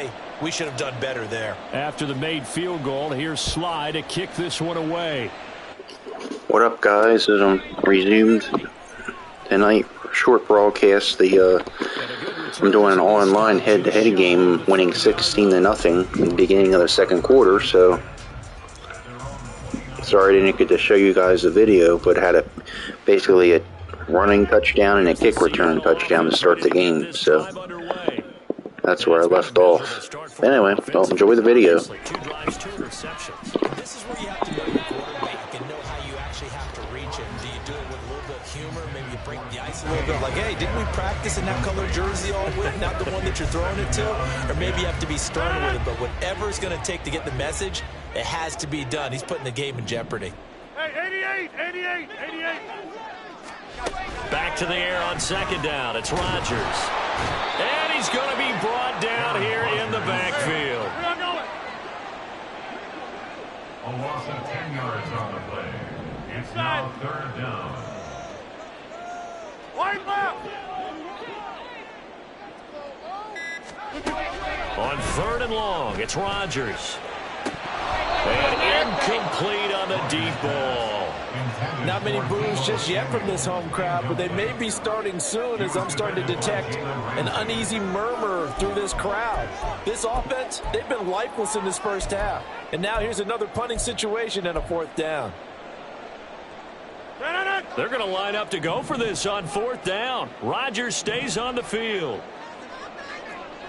say we should have done better there. After the made field goal, here's Sly to kick this one away. What up, guys? As I'm resumed tonight, short broadcast. I'm doing an online head-to-head game, winning 16-0 in the beginning of the second quarter. So sorry I didn't get to show you guys the video, but had basically a running touchdown and a kick return touchdown to start the game. So that's where I left off. Anyway, I'll enjoy the video. This is where you have to know your quarterback and know how you actually have to reach him. Do you do it with a little bit of humor? Maybe you break the ice a little bit, like, hey, didn't we practice in that color jersey all week, not the one that you're throwing it to? Or maybe you have to be stern with it, but whatever it's going to take to get the message, it has to be done. He's putting the game in jeopardy. Hey, 88. Back to the air on second down. It's Rodgers. And he's going to be brought down here in the backfield. A loss of 10 yards on the play. It's now third down. Wide left. On third and long, it's Rodgers. And incomplete on the deep ball. Not many boos just yet from this home crowd, but they may be starting soon as I'm starting to detect an uneasy murmur through this crowd. This offense, they've been lifeless in this first half. And now here's another punting situation and a fourth down. They're going to line up to go for this on fourth down. Rodgers stays on the field.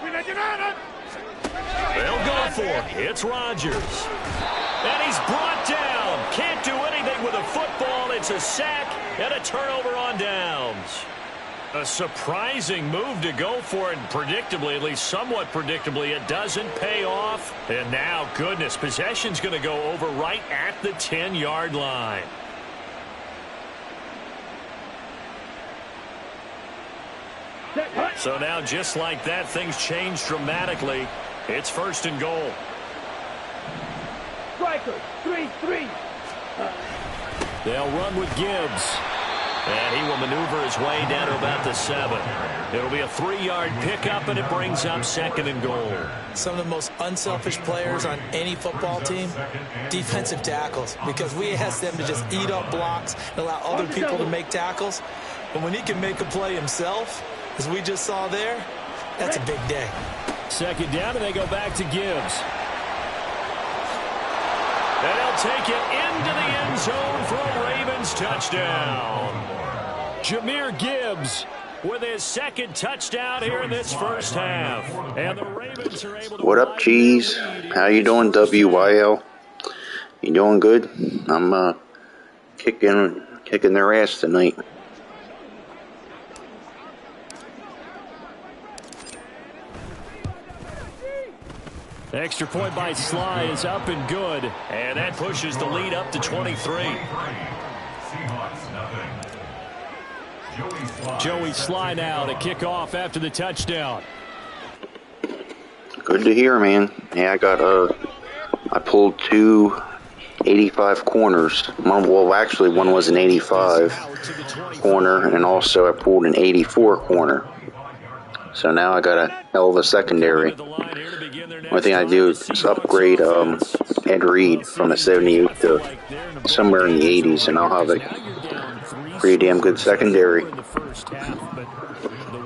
They'll go for it. It's Rodgers. And he's brought down. Can't do anything with a football. It's a sack and a turnover on downs. A surprising move to go for it. And predictably, at least somewhat predictably, it doesn't pay off. And now, goodness, possession's going to go over right at the 10-yard line. So now, just like that, things change dramatically. It's first and goal. Striker, 3-3. They'll run with Gibbs. And he will maneuver his way down to about the 7. It'll be a 3-yard pickup, and it brings up second and goal. Some of the most unselfish players on any football team, defensive tackles, because we ask them to just eat up blocks and allow other people to make tackles. But when he can make a play himself, as we just saw there, that's a big day. Second down, and they go back to Gibbs. And he'll take it into the end zone for a Ravens touchdown. Jahmyr Gibbs with his second touchdown here in this first half. And the Ravens are able to... What up, Cheese? How you doing, WYL? You doing good? I'm kicking their ass tonight. Extra point by Sly is up and good. And that pushes the lead up to 23. Joey Sly now to kick off after the touchdown. Good to hear, man. Yeah, I pulled 2 85 corners. Well, actually, one was an 85 corner, and also I pulled an 84 corner. So now I got a hell of a secondary. One thing I do is upgrade Ed Reed from a 78 to somewhere in the 80s, and I'll have a pretty damn good secondary. The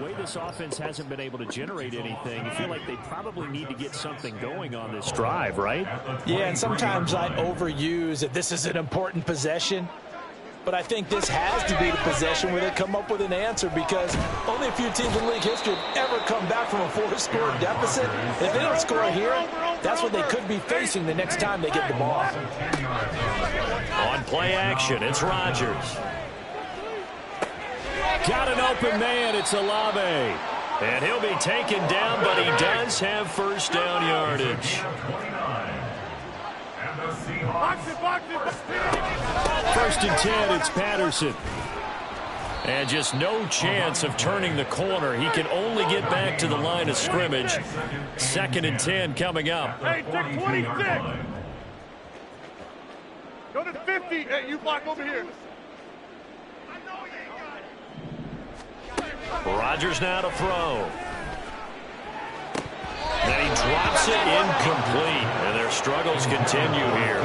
way this offense hasn't been able to generate anything, you feel like they probably need to get something going on this drive, right? Yeah, and sometimes I overuse that this is an important possession. But I think this has to be the possession where they come up with an answer, because only a few teams in league history have ever come back from a 4-score deficit. If they don't score here, that's what they could be facing the next time they get the ball. On play action, it's Rodgers. Got an open man, it's Olave. And he'll be taken down, but he does have first down yardage. First and 10, it's Patterson. And just no chance of turning the corner. He can only get back to the line of scrimmage. Second and 10 coming up. Hey, take 26. Go to 50. Hey, you block over here. Rodgers now to throw. Then he drives it incomplete, and their struggles continue here.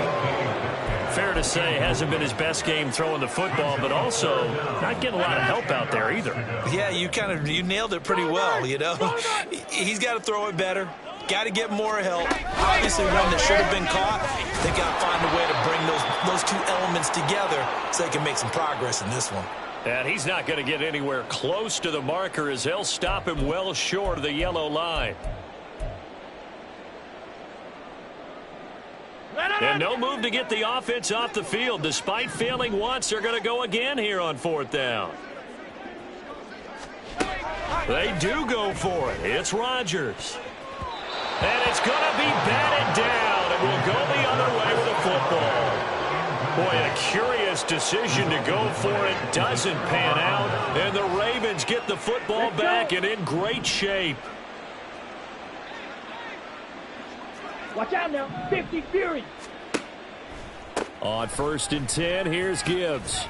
Fair to say, hasn't been his best game throwing the football, but also not getting a lot of help out there either. Yeah, you nailed it pretty well, you know. He's got to throw it better. Got to get more help. Obviously, one that should have been caught. They got to find a way to bring those two elements together so they can make some progress in this one. And he's not going to get anywhere close to the marker as they'll stop him well short of the yellow line. And no move to get the offense off the field. Despite failing once, they're going to go again here on 4th down. They do go for it. It's Rodgers. And it's going to be batted down, and we'll go the other way with the football. Boy, a curious decision to go for it. Doesn't pan out, and the Ravens get the football back and in great shape. Watch out now. 50 Fury. On 1st and 10, here's Gibbs.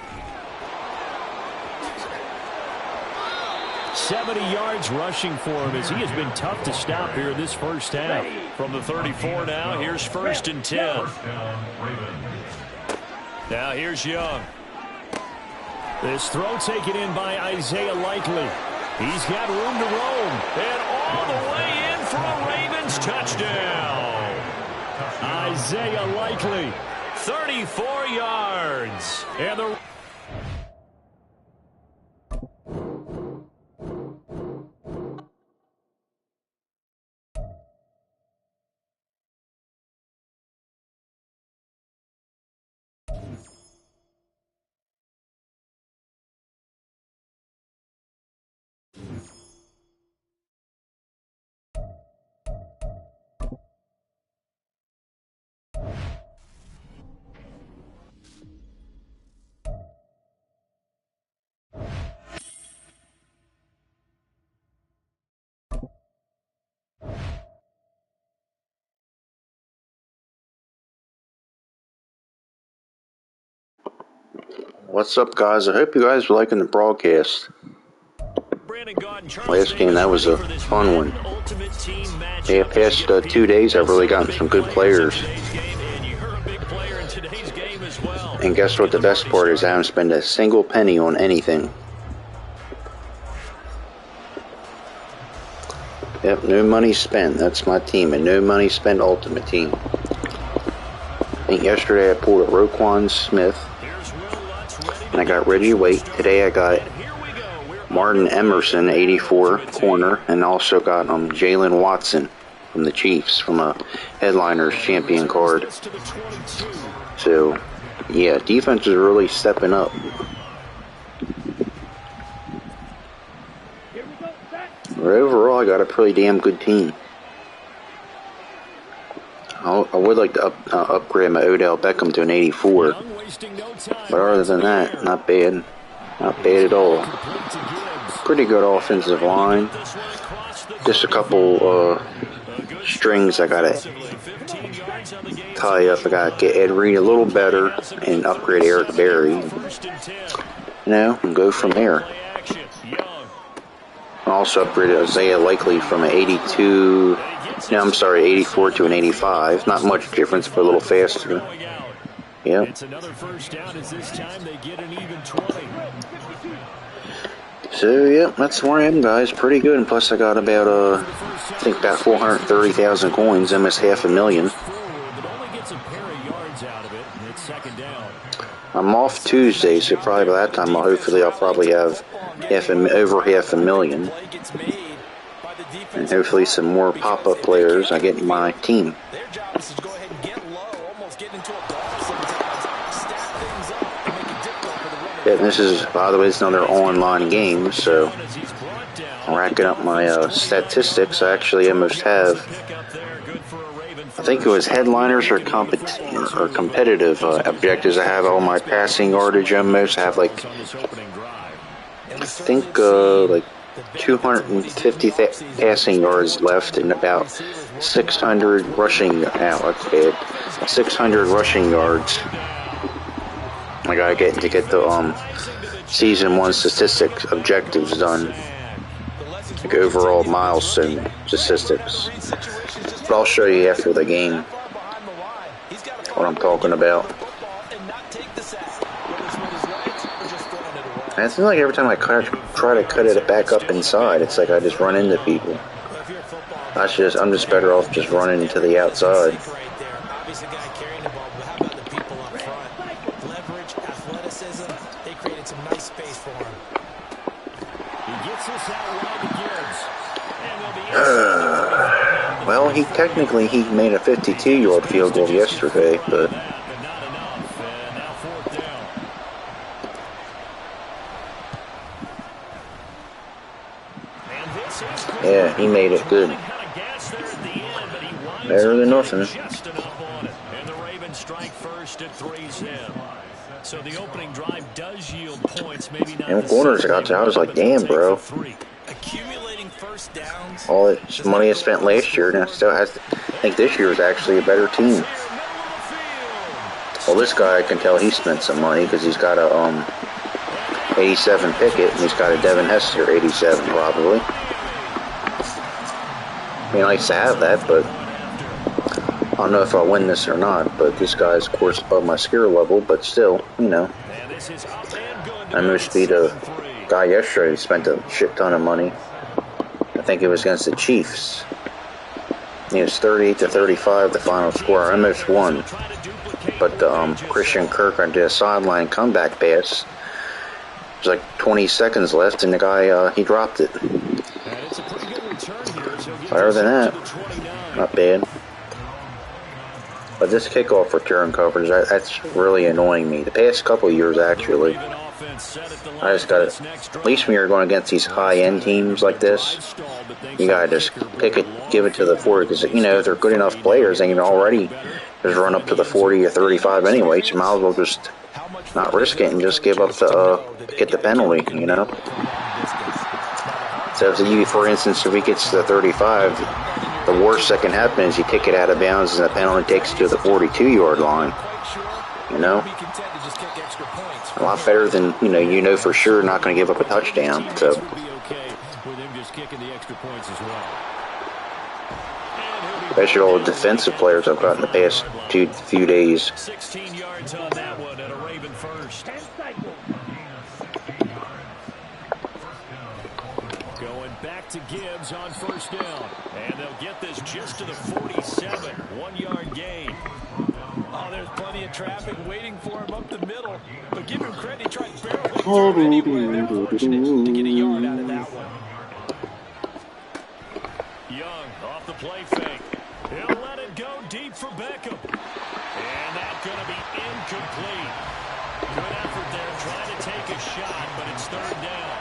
70 yards rushing for him as he has been tough to stop here in this first half. From the 34 now, here's 1st and 10. Now here's Young. This throw taken in by Isaiah Likely. He's got room to roam. And all the way in for a Ravens touchdown. Isaiah Likely, 34 yards. And the What's up, guys? I hope you guys were liking the broadcast. Last game, that was a fun one. Yeah, past 2 days, I've really gotten some good players. And guess what the best part is? I haven't spent a single penny on anything. Yep, no money spent. That's my team. And no money spent ultimate team. I think yesterday I pulled a Roquan Smith. And I got Reggie White. Today I got Martin Emerson, 84 corner, and also got Jalen Watson from the Chiefs from a Headliners champion card. So, yeah, defense is really stepping up. But overall, I got a pretty damn good team. I would like to upgrade my Odell Beckham to an 84. But other than that, not bad. Not bad at all. Pretty good offensive line. Just a couple strings I gotta tie up. I gotta get Ed Reed a little better and upgrade Eric Berry. You know, and go from there. I also upgraded Isaiah Likely from an 82. No, I'm sorry, 84 to an 85. Not much difference, but a little faster. Yep. It's another first down as this time they get an even 20. So, yep, that's where I am, guys. Pretty good. And plus, I got about, I think about 430,000 coins, almost $500,000. I'm off Tuesday, so probably by that time, I'll probably have over $500,000. And hopefully some more pop-up players I get in my team. Yeah, this is, by the way, it's another online game, so I'm racking up my statistics. I actually almost have, I think it was headliners or competitive objectives. I have all my passing yardage almost. I have like, I think like 250 passing yards left and about 600 rushing, that's bad, 600 rushing yards. I gotta get the season 1 statistics objectives done, like overall milestone statistics. But I'll show you after the game what I'm talking about. And it seems like every time I try to cut it back up inside, it's like I just run into people. I'm just better off just running into the outside. Well, he made a 52-yard field goal yesterday, but yeah, he made it good. Better than nothing. And the Ravens strike first at 3-zip. So the opening drive does yield points, maybe not. And corners got to, I was like, damn, bro. Accumulating first downs. All that money I spent last year, and I still has to, I think this year is actually a better team. Well, this guy, I can tell he spent some money because he's got a 87 Pickett, and he's got a Devin Hester 87 probably. I mean, nice to have that, but I don't know if I'll win this or not. But this guy's, of course, above my skill level, but still, you know. I must be the guy yesterday who spent a shit ton of money. I think it was against the Chiefs. It was 38-35, the final score. I almost won. But Christian Kirk did a sideline comeback pass. There's like 20 seconds left, and the guy, he dropped it. Other than that, not bad. But this kickoff return coverage, that's really annoying me. The past couple of years, actually. I just got to, at least when you're going against these high-end teams like this, you got to just pick it, give it to the 40, because, you know, if they're good enough players, they can already just run up to the 40 or 35 anyway, so you might as well just not risk it and just give up the, get the penalty, you know? So if you, for instance, if he gets to the 35, the worst that can happen is you kick it out of bounds and the penalty takes you to the 42-yard line, you know? A lot better than, you know for sure not going to give up a touchdown, so. Especially all the defensive players I've got in the past few days. 16 yards on that one at a Raven first. Going back to Gibbs on first down. And they'll get this just to the 47. 1 yard gain. Oh, there's plenty of traffic waiting for him up the middle. But give him credit, he tried barreling through anyway. They're fortunate to get a yard out of that one. Young off the play fake. He'll let it go deep for Beckham. And that's going to be incomplete. Good effort there trying to take a shot, but it's third down.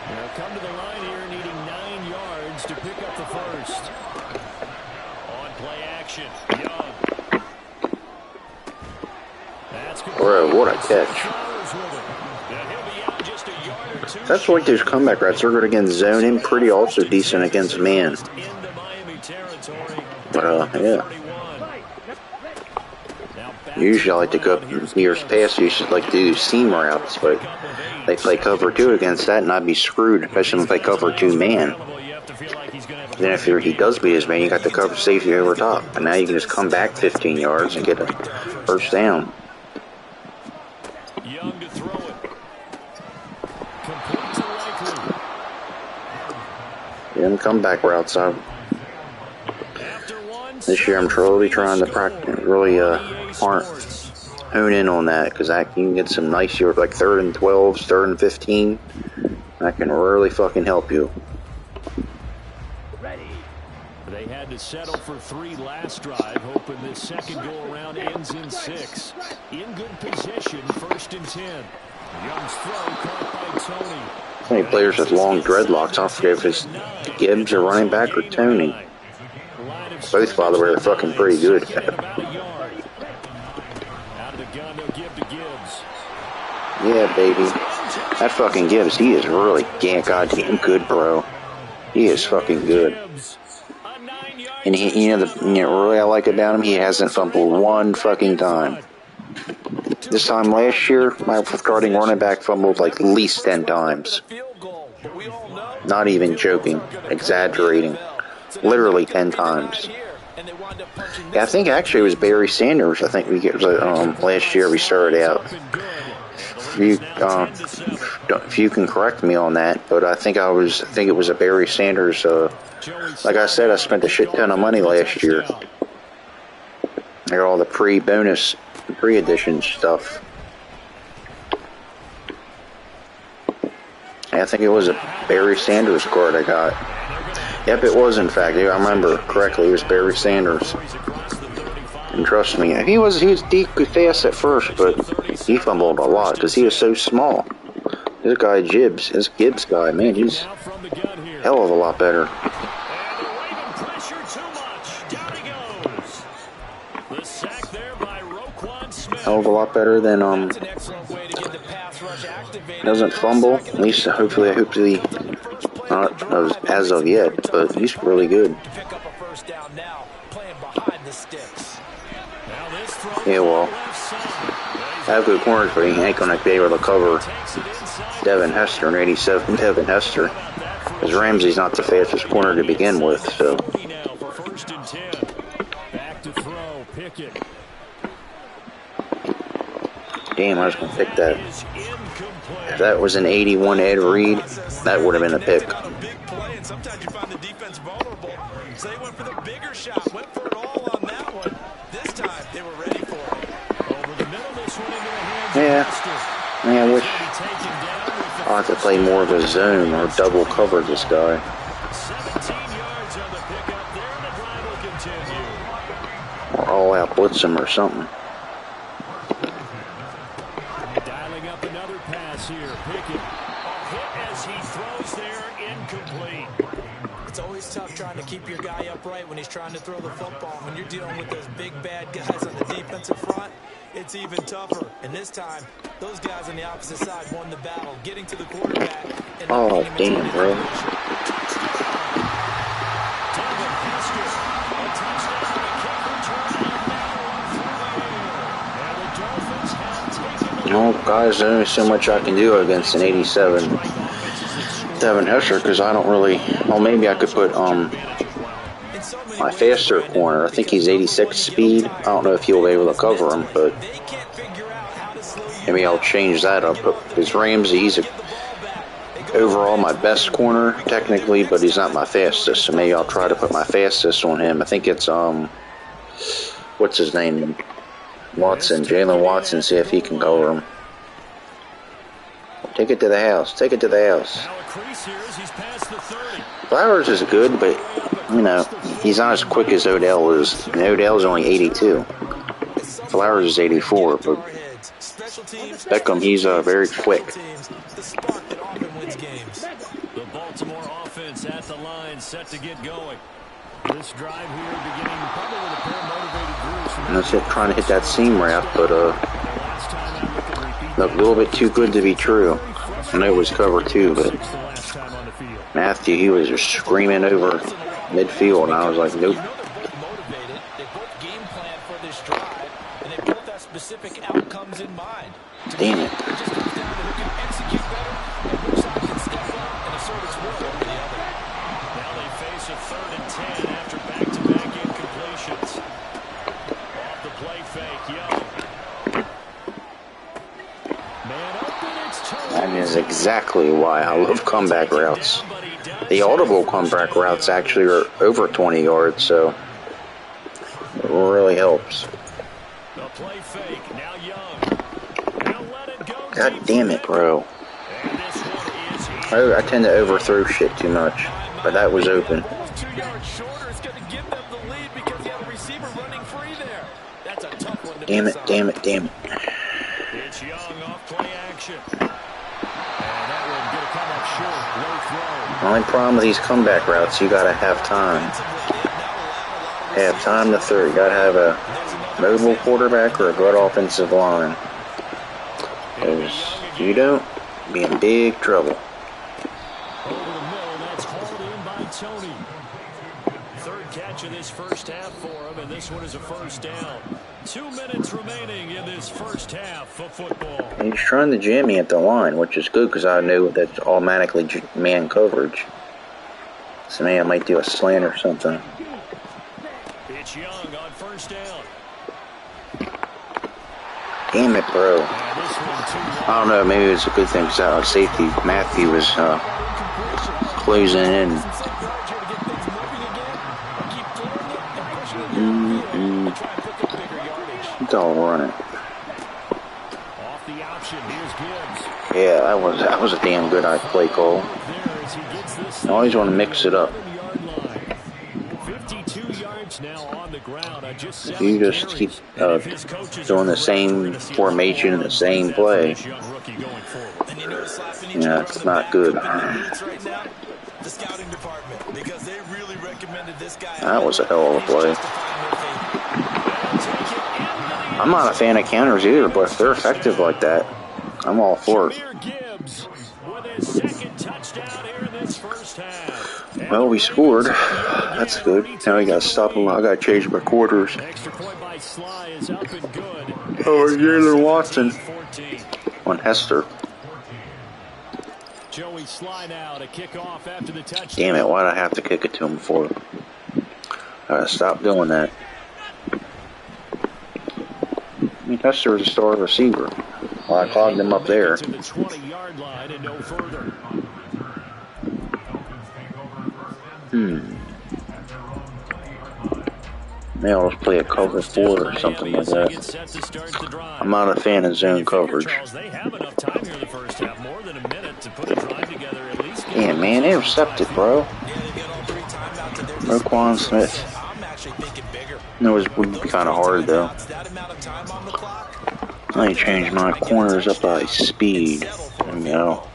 They'll come to the line here needing 9 yards to pick up the first. On play action, Young. Bro, what a catch. That's like those comeback routes. They're good against zone and pretty also decent against man. But, yeah. Usually I like to go years past, you should like do seam routes, but they play cover 2 against that and I'd be screwed, especially if they cover 2 man. Then if he does beat his man, you got the cover safety over top. And now you can just come back 15 yards and get a first down. Young to throw it. Complete to Likely. Yeah, comeback routes. This year I'm really trying to practice, really hone in on that, because you can get some nice yards, like 3rd and 12, 3rd and 15. That can really fucking help you. They had to settle for 3 last drive, hoping this second go-around ends in 6. In good position, 1st and 10. Young's throw caught by Tony. So many players with long dreadlocks. I forget if it's Gibbs or running back or Tony. Both, by the way, are fucking pretty good. Out of the gun, they'll give to Gibbs. Yeah, baby. That fucking Gibbs, he is really goddamn good, bro. He is fucking good. And he, really I like about him, he hasn't fumbled 1 fucking time. This time last year, my starting running back fumbled like at least 10 times. Not even joking, exaggerating. Literally 10 times. and they wind up punching. Yeah, I think actually it was Barry Sanders. I think it was last year we started out. If you can correct me on that, but I think it was a Barry Sanders. Like I said, I spent a shit ton of money last year. I got all the pre-bonus, pre-edition stuff. I think it was a Barry Sanders card I got. Yep, it was in fact. I remember correctly. It was Barry Sanders. And trust me, he was deep fast at first, but he fumbled a lot because he was so small. This guy Gibbs, this Gibbs guy, man, he's hell of a lot better. Hell of a lot better than doesn't fumble. At least hopefully not as of yet, but he's really good. Yeah, well, I have good corners, but he ain't gonna be able to cover Devin Hester and 87 Devin Hester, because Ramsey's not the fastest corner to begin with. So. Damn, I was going to pick that. If that was an 81 Ed Reed, that would have been a pick. Sometimes you find the defense vulnerable, so they went for the bigger shot, went for it all on that one. This time, they were ready for it. Over the middle, this one into the hands. Yeah, I wish I'll have to play more of a zone or double cover this guy. 17 yards on the pickup there, and the drive will continue. Or all out blitz him or something. Dialing up another pass here. Pickett. A hit as he throws there, incomplete. It's always tough trying to keep your guy upright when he's trying to throw the football. When you're dealing with those big bad guys on the defensive front, it's even tougher. And this time, those guys on the opposite side won the battle, getting to the quarterback. And oh, damn, bro. No, guys, there's only so much I can do against an 87 Devin Hester, because I don't really. Well, maybe I could put my faster corner. I think he's 86 speed. I don't know if he'll be able to cover him, but maybe I'll change that up. But because Ramsey, he's overall my best corner technically, but he's not my fastest. So maybe I'll try to put my fastest on him. I think it's what's his name? Watson, Jalen Watson, see if he can cover him. Take it to the house. Take it to the house. Flowers is good, but, you know, he's not as quick as Odell is. And Odell's only 82. Flowers is 84, but Beckham, he's very quick. The Baltimore offense at the line, set to get going. This drive here beginning probably with a pair of motivated groups. And that's it, trying to hit that seam route, but looked a little bit too good to be true. I know it was cover two, but Matthew, he was just screaming over midfield, and I was like, nope. Damn it. That is exactly why I love comeback routes. The audible comeback routes actually are over 20 yards, so it really helps. God damn it, bro. I tend to overthrow shit too much, but that was open. Damn it, damn it, damn it. It's Young off play action. And that will get a come up short. Low throw. The only problem with these comeback routes, you gotta have time. Have time to throw. You gotta have a mobile quarterback or a good offensive line. Because if you don't, be in big trouble. Over the middle, that's hauled in by Tony. Third catch of this first half for him, and this one is a first down. 2 minutes remaining in this first half of football. And he's trying to jam me at the line, which is good because I know that's automatically man coverage. So maybe I might do a slant or something. It's It's Young on first down. Damn it, bro. I don't know, maybe it's a good thing because safety Matthew was closing in. Don't run it. Off the option, here's Gibbs. Yeah, that was a damn good play call. I always want to mix it up. 52 yards now on the ground. If you just keep doing the same formation and the same play, yeah, it's not good. That was a hell of a play. I'm not a fan of counters either, but if they're effective like that, I'm all for it. Well, we scored. That's good. Now we got to stop them. I got to change my quarters. Oh, Jalen Watson on Hester. Damn it, why'd I have to kick it to him for? Gotta stop doing that. I mean, Hester was a star receiver. Well, I clogged him up there. Maybe I'll just play a cover 4 or something like that. I'm not a fan of zone coverage. Yeah, man, intercepted, bro. Roquan Smith. No, it would be kind of hard, though. I change my corners up by speed. And, you know,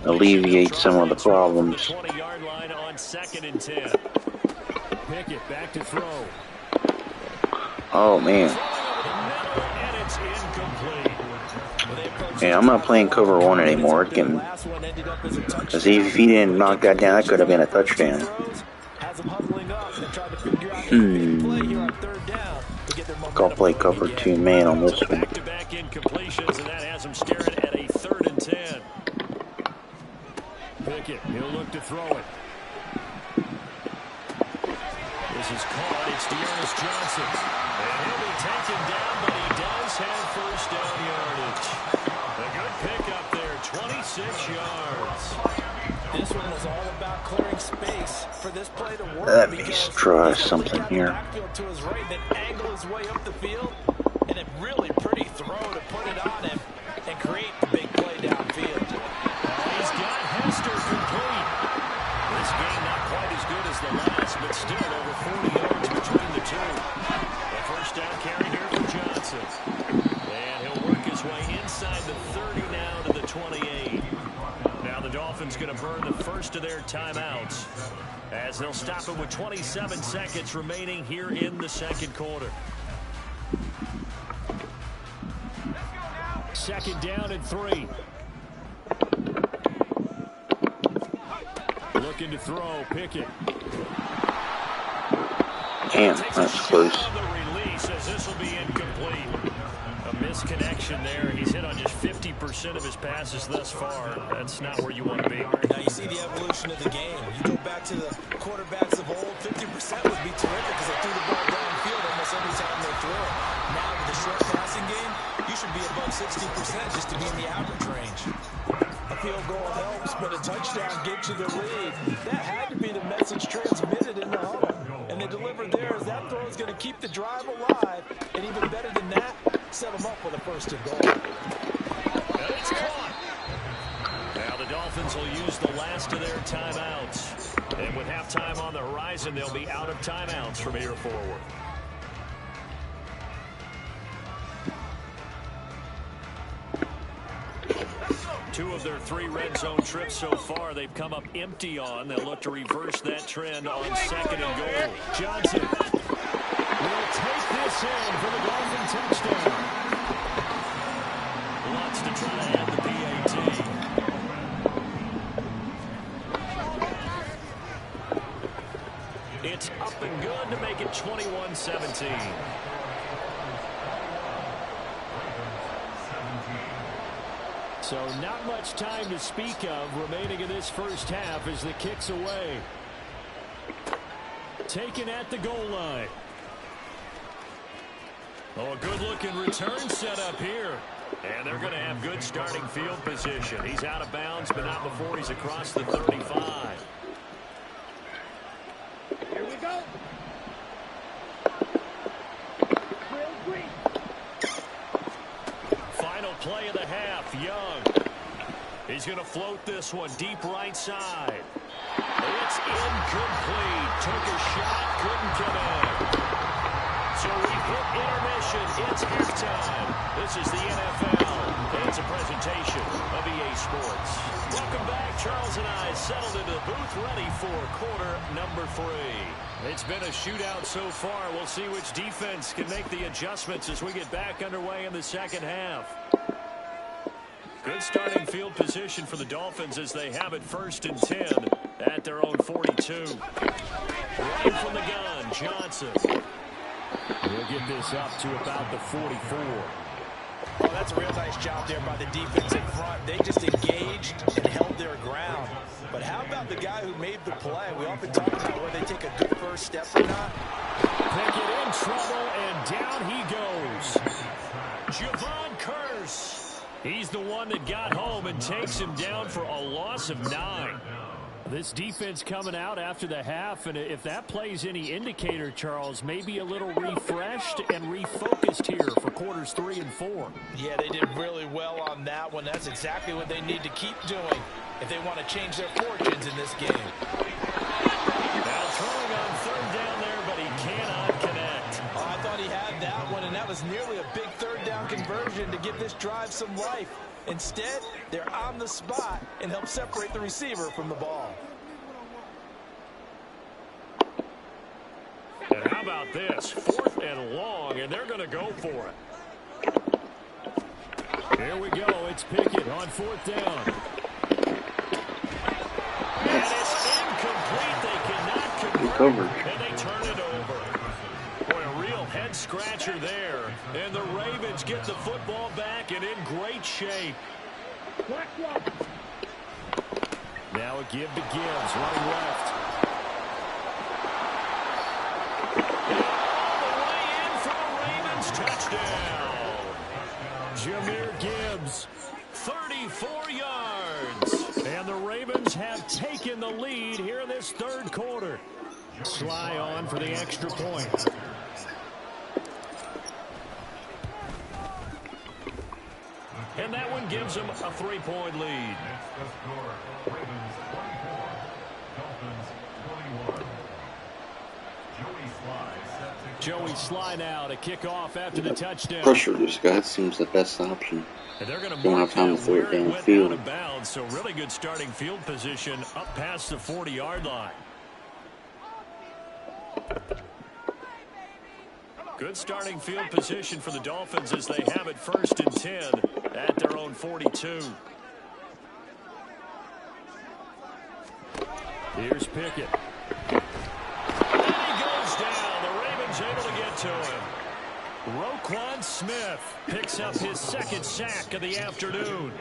alleviate some of the problems. Oh, man. Yeah, I'm not playing cover 1 anymore. Because if he didn't knock that down, that could have been a touchdown. I'll play cover 2 man on this one. Pickett, he'll look to throw it. This is caught. It's Dearness Johnson. And he'll be taken down, but he does have first down yardage. A good pickup there, 26 yards. This one was all about clearing space for this play to work. Let me try something here. To his right, then angle his way up the field, and a really pretty throw to put it on him and create the big play downfield. He's got Hester complete. This game not quite as good as the last, but still over 40 yards between the two. The first down carry here for Johnson. And he'll work his way inside the 30 now to the 28. Now the Dolphins going to burn the first of their timeouts, as they'll stop it with 27 seconds remaining here in the second quarter. Second down and 3. Looking to throw, Pickett. Damn, that's close. This will be incomplete. A misconnection there. He's hit on just 50% of his passes thus far. That's not where you want to be. Now you see the evolution of the game. You go back to the quarterbacks of old, 50% would be terrific because they threw the ball downfield almost every time they threw it. Now with the short passing game, you should be above 60% just to be in the average range. A field goal helps, but a touchdown gets you the lead. That had to be the message transmitted in the huddle. And they delivered there as that throw is going to keep the drive alive. And even better than that, set them up with a first and goal. And it's caught. Now the Dolphins will use the last of their timeouts. And with halftime on the horizon, they'll be out of timeouts from here forward. Two of their 3 red zone trips so far, they've come up empty on. They'll look to reverse that trend on second and goal. Johnson will take this in for the Dolphin touchdown. Wants to try to add the PAT. It's up and good to make it 21-17. So not much time to speak of remaining in this first half as the kick's away. taken at the goal line. Oh, a good-looking return set up here. And they're going to have good starting field position. He's out of bounds, but not before he's across the 35. Here we go. Final play of the half, Young. He's going to float this one deep right side. It's incomplete. Took a shot, couldn't connect. So we've hit intermission. It's halftime. This is the NFL. And it's a presentation of EA Sports. Welcome back. Charles and I settled into the booth, ready for quarter number 3. It's been a shootout so far. We'll see which defense can make the adjustments as we get back underway in the second half. Good starting field position for the Dolphins as they have it 1st and 10 at their own 42. Right from the gun, Johnson. We'll get this up to about the 44. Oh, that's a real nice job there by the defense in front. They just engaged and held their ground. But how about the guy who made the play? We often talk about whether they take a good first step or not. Pickett in trouble, and down he goes. Javon Curse. He's the one that got home and takes him down for a loss of 9. This defense coming out after the half, and if that plays any indicator, Charles, maybe a little refreshed and refocused here for quarters 3 and 4. Yeah, they did really well on that one. That's exactly what they need to keep doing if they want to change their fortunes in this game. Now throwing on 3rd down there, but he cannot connect. Oh, I thought he had that one, and that was nearly a big 3rd down conversion to give this drive some life. Instead, they're on the spot and help separate the receiver from the ball. And how about this? 4th and long, and they're going to go for it. Here we go. It's Pickett on 4th down. And it's incomplete. They cannot convert, and they turn it over. Boy, a real head-scratcher there. And the Ravens get the football back and in great shape. Now a give to Gibbs, running left. All the way in for the Ravens touchdown. Jahmyr Gibbs, 34 yards. And the Ravens have taken the lead here in this 3rd quarter. Sly on for the extra point. And that one gives them a 3-point lead. Next the score, Ravens 24, Dolphins 21. Joey Sly now to kick off after the touchdown. Pressure this guy seems the best option. And they're going to Don't have time to throw it downfield. Out of bounds, so really good starting field position up past the 40-yard line. Good starting field position for the Dolphins as they have it 1st and 10 at their own 42. Here's Pickett. And he goes down. The Ravens able to get to him. Roquan Smith picks up his 2nd sack of the afternoon.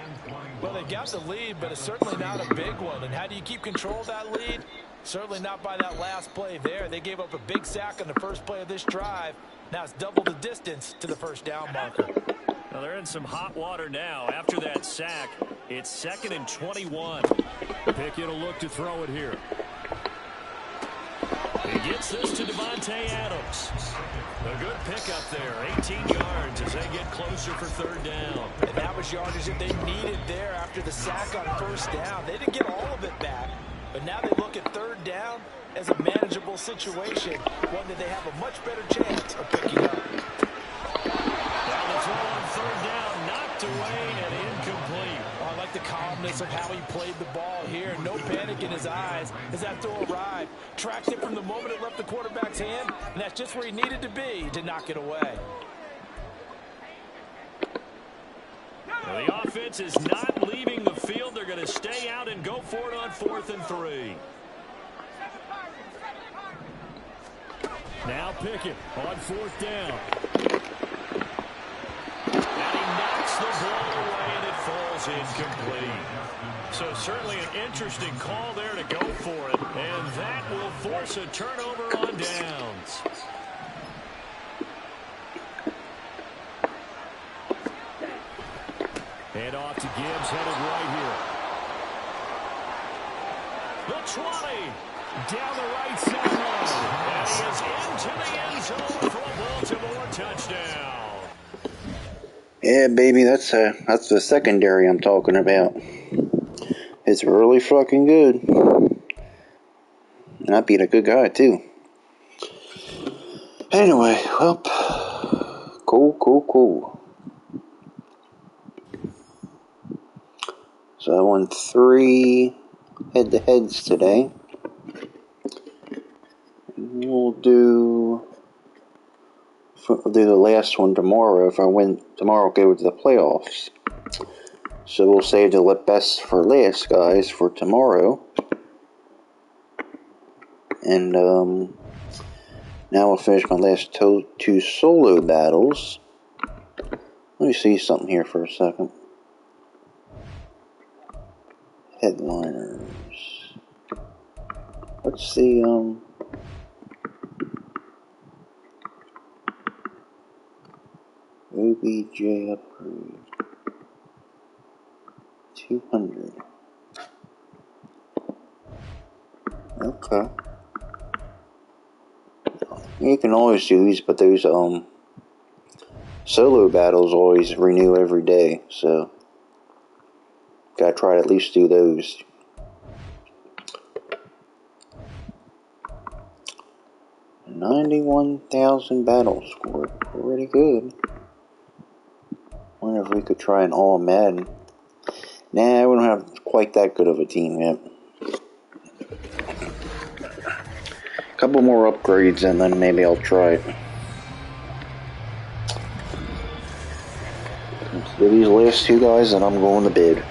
Well, they got the lead, but it's certainly not a big one. And how do you keep control of that lead? Certainly not by that last play there. They gave up a big sack on the first play of this drive. Now it's double the distance to the 1st down marker. Well, they're in some hot water now. After that sack, it's 2nd and 21. Pickett will look to throw it here. He gets this to Devontae Adams. A good pickup there, 18 yards as they get closer for 3rd down. And that was yardage that they needed there after the sack on 1st down. They didn't get all of it back, but now they look at 3rd down as a manageable situation, one that they have a much better chance of picking up. Now the throw on 3rd down, knocked away and incomplete. Oh, I like the calmness of how he played the ball here. No panic in his eyes as that throw arrived. Tracked it from the moment it left the quarterback's hand, and that's just where he needed to be to knock it away. Now the offense is not leaving the field. They're going to stay out and go for it on 4th and 3. Now Pickett on 4th down. And he knocks the ball away, and it falls incomplete. So certainly an interesting call there to go for it. And that will force a turnover on downs. Hand off to Gibbs, headed right here. The 20. Down the right sideline. And he is into the end zone for a Baltimore touchdown. Yeah, baby, that's the secondary I'm talking about. It's really fucking good. And I beat a good guy, too. Anyway, well, cool. So I won 3 head-to-heads today. We'll do the last one tomorrow. If I win tomorrow, I'll go to the playoffs. So we'll save the best for last, guys, for tomorrow. And now I'll finish my last 2 solo battles. Let me see something here for a second. Headliners. What's the OBJ approved 200. Okay. You can always do these, but those solo battles always renew every day, so gotta try to at least do those. $91,000 battle score. Pretty good. Wonder if we could try an all Madden. Nah, we don't have quite that good of a team yet. A couple more upgrades and then maybe I'll try it. Let's do these last 2 guys and I'm going to bed.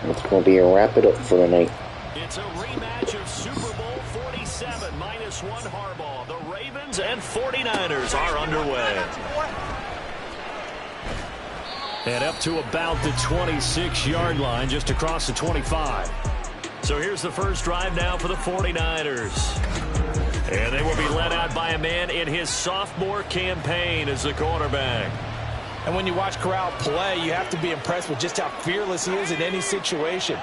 It's going to be a wrap it up for the night. It's a rematch of Super Bowl 47 -1 Harbaugh. The Ravens and 49ers are underway. And up to about the 26-yard line, just across the 25. So here's the first drive now for the 49ers. And they will be led out by a man in his sophomore campaign as the quarterback. And when you watch Corral play, you have to be impressed with just how fearless he is in any situation.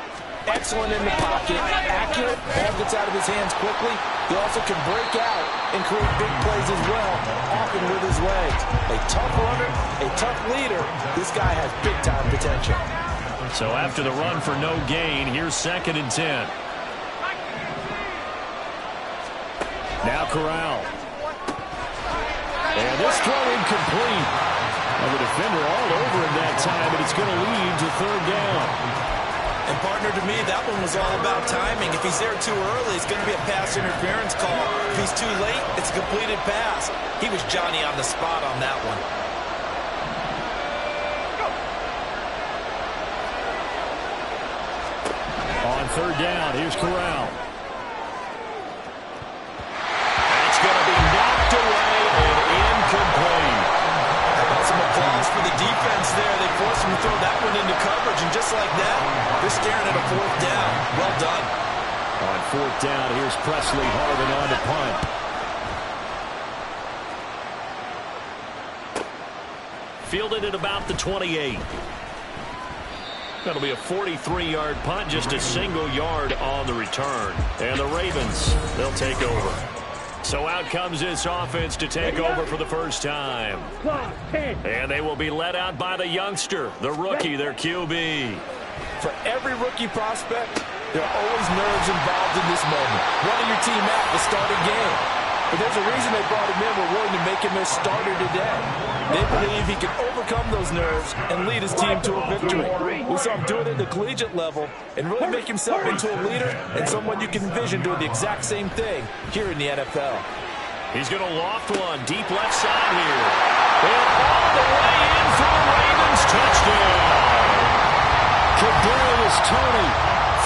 Excellent in the pocket, accurate, ball gets out of his hands quickly. He also can break out and create big plays as well, often with his legs. A tough runner, a tough leader. This guy has big-time potential. So after the run for no gain, here's 2nd and 10. Now Corral. And this throw incomplete. And the defender all over him that time, but it's going to lead to 3rd down. And partner, to me, that one was all about timing. If he's there too early, it's going to be a pass interference call. If he's too late, it's a completed pass. He was Johnny on the spot on that one. On 3rd down, here's Corral. That's going to be knocked away and incomplete. Some applause for the defense there. They forced him to throw that one into coverage, and just like that, they're staring at a 4th down. Well done. On 4th down, here's Presley Harvin on to punt. Fielded at about the 28. That'll be a 43-yard punt, just a single yard on the return. And the Ravens, they'll take over. So out comes this offense to take over for the first time. And they will be led out by the youngster, the rookie, their QB. For every rookie prospect, there are always nerves involved in this moment. Running your team out to start a game. But there's a reason they brought him in. We're willing to make him their starter today. They believe he can overcome those nerves and lead his team to a victory. We saw him do it at the collegiate level and really make himself into a leader and someone you can envision doing the exact same thing here in the NFL. He's going to loft one deep left side here. And all the way in for the Ravens touchdown. Kadarius Toney,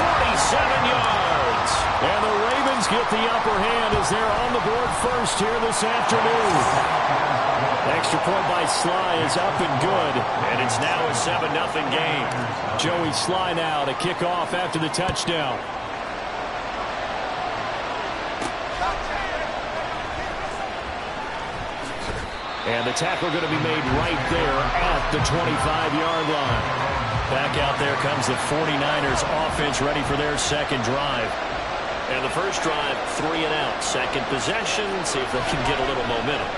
47 yards. yards. And the Ravens get the upper hand as they're on the board first here this afternoon. Extra point by Sly is up and good, and it's now a 7-0 game. Joey Sly now to kick off after the touchdown. And the tackle going to be made right there at the 25-yard line. Back out there comes the 49ers offense ready for their second drive. And the first drive, 3 and out. Second possession, see if they can get a little momentum.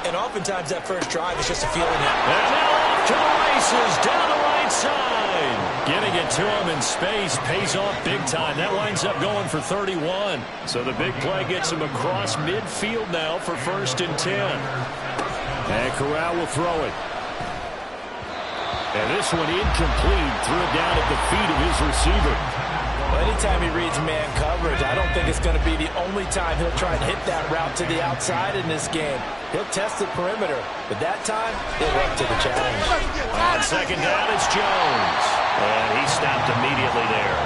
And oftentimes that first drive is just a feeling out. And now off to the races down the right side. Getting it to him in space pays off big time. That winds up going for 31. So the big play gets him across midfield now for 1st and 10. And Corral will throw it. And this one incomplete. Threw it down at the feet of his receiver. Well, anytime he reads man coverage, I don't think it's going to be the only time he'll try and hit that route to the outside in this game. He'll test the perimeter, but that time, he'll up to the challenge. On second down, it's Jones. And he stopped immediately there.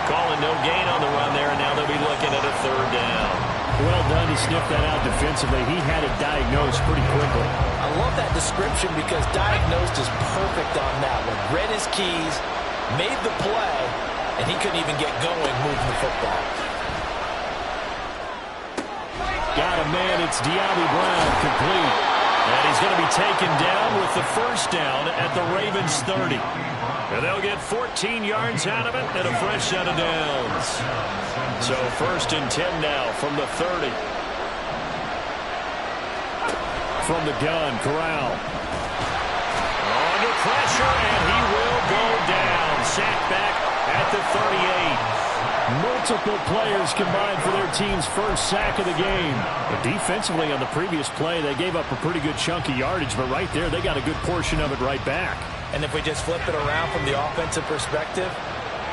Calling no gain on the run there, and now they'll be looking at a 3rd down. Well done to sniff that out defensively. He had it diagnosed pretty quickly. I love that description because diagnosed is perfect on that one. Read his keys, made the play, and he couldn't even get going moving the football. Got a man, it's De'Ami Brown, complete. And he's going to be taken down with the 1st down at the Ravens 30. And they'll get 14 yards out of it and a fresh set of downs. So 1st and 10 now from the 30. From the gun, Corral. Under pressure, and he will go down. Sacked back at the 38. Multiple players combined for their team's first sack of the game. But defensively on the previous play, they gave up a pretty good chunk of yardage, but right there, they got a good portion of it right back. And if we just flip it around from the offensive perspective,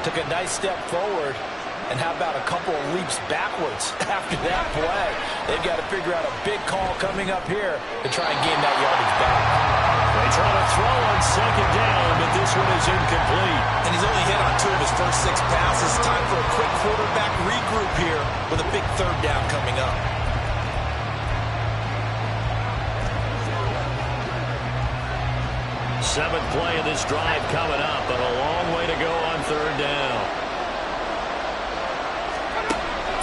took a nice step forward, and how about a couple of leaps backwards after that play? They've got to figure out a big call coming up here to try and gain that yardage back. They try to throw on second down, but this one is incomplete. And he's only hit on 2 of his first 6 passes. Time for a quick quarterback regroup here with a big 3rd down coming up. Seventh play of this drive coming up, but a long way to go on 3rd down.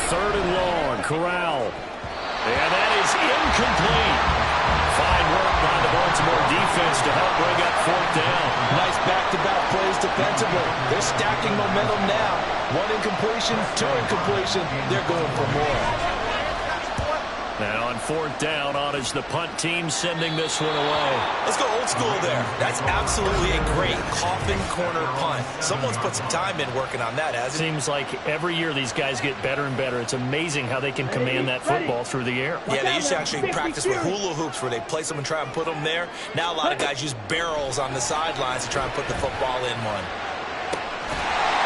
3rd and long, Corral. And that is incomplete. Fine work by the Baltimore defense to help bring up 4th down. Nice back-to-back plays defensively. They're stacking momentum now. 1 incompletion, 2 incompletion. They're going for more. Now on 4th down, on is the punt team sending this one away. Let's go old school there. That's absolutely a great coffin corner punt. Someone's put some time in working on that, hasn't it? Seems like every year these guys get better and better. It's amazing how they can command that football through the air. Yeah, they used to actually practice with hula hoops where they place them and try and put them there. Now a lot of guys use barrels on the sidelines to try and put the football in one.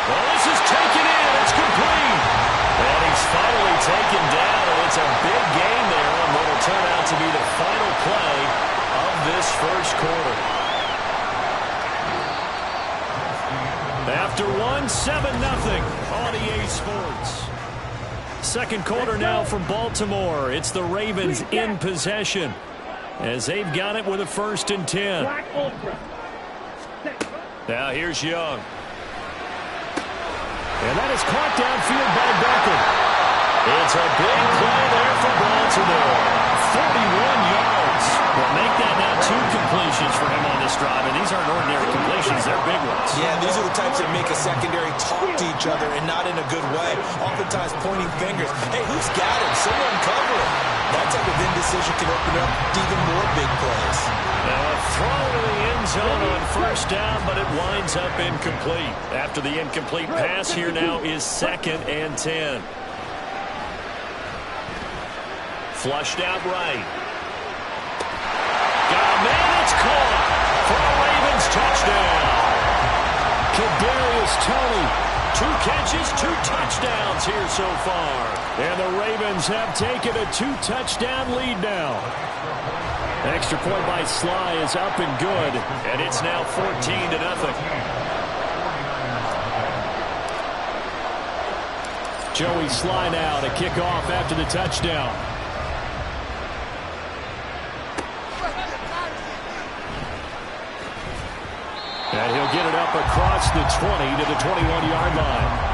Well, this is taken in. It's complete. And he's finally taken down, and it's a big game there on what will turn out to be the final play of this first quarter. After 7-0 on EA Sports. Second quarter now from Baltimore. It's the Ravens in possession as they've got it with a 1st and 10. Now here's Young. And that is caught downfield by Beckham. It's a big play there for Baltimore. 41 yards. Well, make that now 2 completions for him on this drive. And these aren't ordinary completions. They're big ones. Yeah, these are the types that make a secondary talk to each other and not in a good way. Oftentimes pointing fingers. Hey, who's got him? Someone cover him. That type of indecision can open up to even more big plays. Now a throw to the end zone on 1st down, but it winds up incomplete. After the incomplete pass, here now is 2nd and 10. Flushed out right. Got a man, it's caught for a Ravens touchdown. Kadarius Toney, 2 catches, 2 touchdowns here so far. And the Ravens have taken a 2-touchdown lead now. Extra point by Sly is up and good, and it's now 14-0. Joey Sly now to kick off after the touchdown. And he'll get it up across the 20 to the 21-yard line.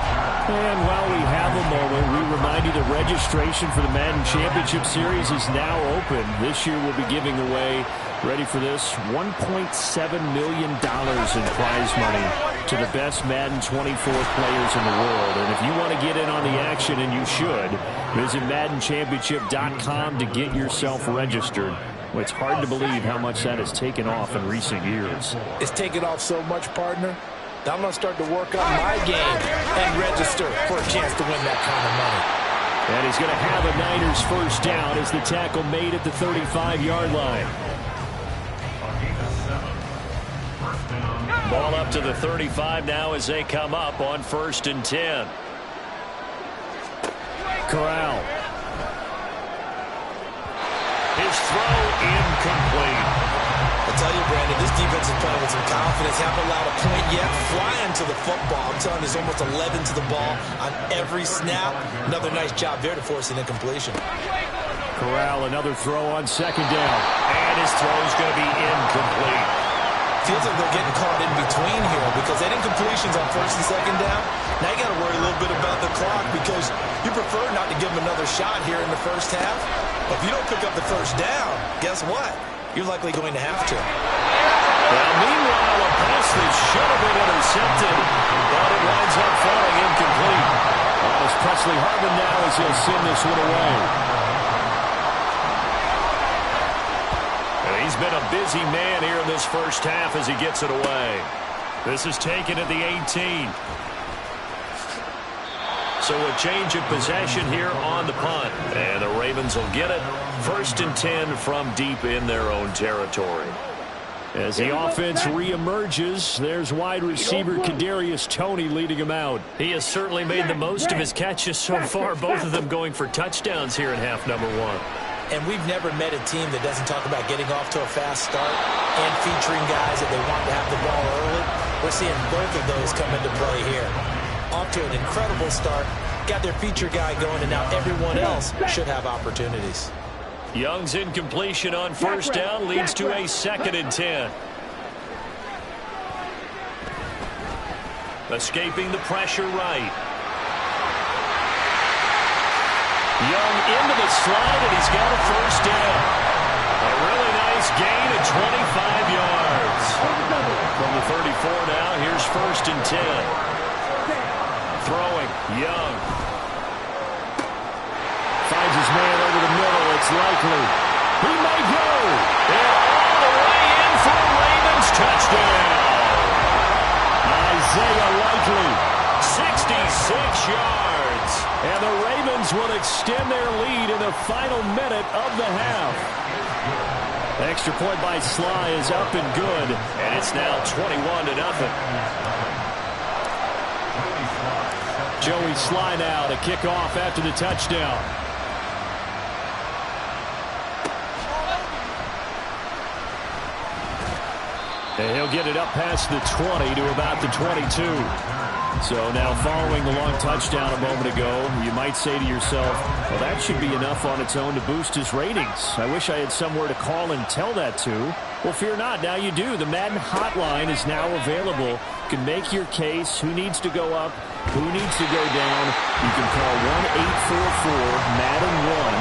And while we have a moment, we remind you the registration for the Madden Championship Series is now open. This year we'll be giving away, ready for this, $1.7 million in prize money to the best Madden 24 players in the world. And if you want to get in on the action, and you should, visit MaddenChampionship.com to get yourself registered. Well, it's hard to believe how much that has taken off in recent years. It's taken off so much, partner. I'm going to start to work on my game and register for a chance to win that kind of money. And he's going to have a Niners first down as the tackle made at the 35-yard line. Ball up to the 35 now as they come up on 1st and 10. Corral. His throw incomplete. I tell you, Brandon, this defense is playing with some confidence. Haven't allowed a point yet. Flying to the football. I'm telling you, there's almost 11 to the ball on every snap. Another nice job there to force an incompletion. Corral, another throw on 2nd down. And his throw's going to be incomplete. Feels like they're getting caught in between here because they didn't incompletions on 1st and 2nd down. Now you got to worry a little bit about the clock because you prefer not to give them another shot here in the first half. But if you don't pick up the first down, guess what? You're likely going to have to. Well, meanwhile, a pass that should have been intercepted, but it winds up falling incomplete. It's Presley Harvin now as he'll send this one away. And he's been a busy man here in this first half as he gets it away. This is taken at the 18. So a change of possession here on the punt. And the Ravens will get it. 1st and 10 from deep in their own territory. As the offense reemerges, there's wide receiver Kadarius Toney leading him out. He has certainly made the most of his catches so far, both of them going for touchdowns here in half number 1. And we've never met a team that doesn't talk about getting off to a fast start and featuring guys that they want to have the ball early. We're seeing both of those come into play here. Off to an incredible start, got their feature guy going, and now everyone else should have opportunities. Young's incompletion on 1st down leads to a 2nd and 10. Escaping the pressure right. Young into the slide, and he's got a 1st down. A really nice gain of 25 yards. From the 34 now, here's 1st and 10. Throwing, Young. Finds his man over the middle. It's likely. He may go. And all the way in for a Ravens touchdown. Isaiah Likely, 66 yards. And the Ravens will extend their lead in the final minute of the half. Extra point by Sly is up and good. And it's now 21-0. Joey Sly now to kick off after the touchdown. And he'll get it up past the 20 to about the 22. So now following the long touchdown a moment ago, you might say to yourself, well, that should be enough on its own to boost his ratings. I wish I had somewhere to call and tell that to. Well, fear not. Now you do. The Madden hotline is now available. You can make your case. Who needs to go up? Who needs to go down? You can call 1-844-MADDEN-1.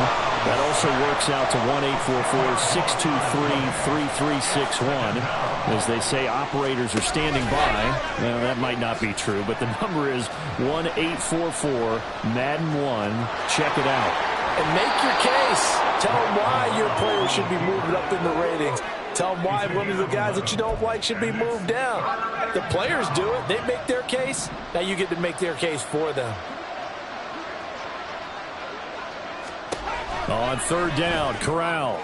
That also works out to 1-844-623-3361. As they say, operators are standing by. Well, that might not be true, but the number is 1-844-MADDEN-1. Check it out. And make your case. Tell them why your player should be moved up in the ratings. Tell them why one of the guys that you don't like should be moved down. The players do it. They make their case. Now you get to make their case for them. On 3rd down, Corral.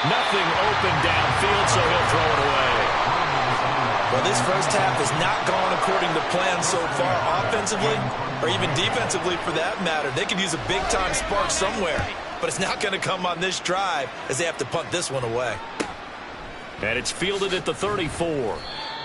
Nothing open downfield, so he'll throw it away. Well, this first half has not gone according to plan so far offensively, or even defensively for that matter. They could use a big-time spark somewhere, but it's not going to come on this drive as they have to punt this one away. And it's fielded at the 34.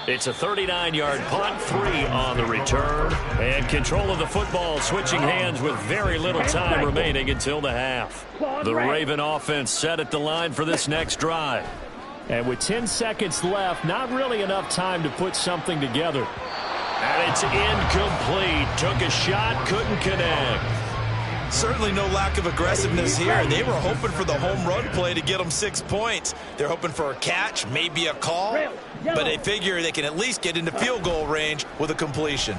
It's a 39-yard punt, 3 on the return. And control of the football switching hands with very little time remaining until the half. The Raven offense set at the line for this next drive. And with 10 seconds left, not really enough time to put something together. And it's incomplete. Took a shot, couldn't connect. Certainly no lack of aggressiveness here. They were hoping for the home run play to get them 6 points. They're hoping for a catch, maybe a call, but they figure they can at least get into field goal range with a completion.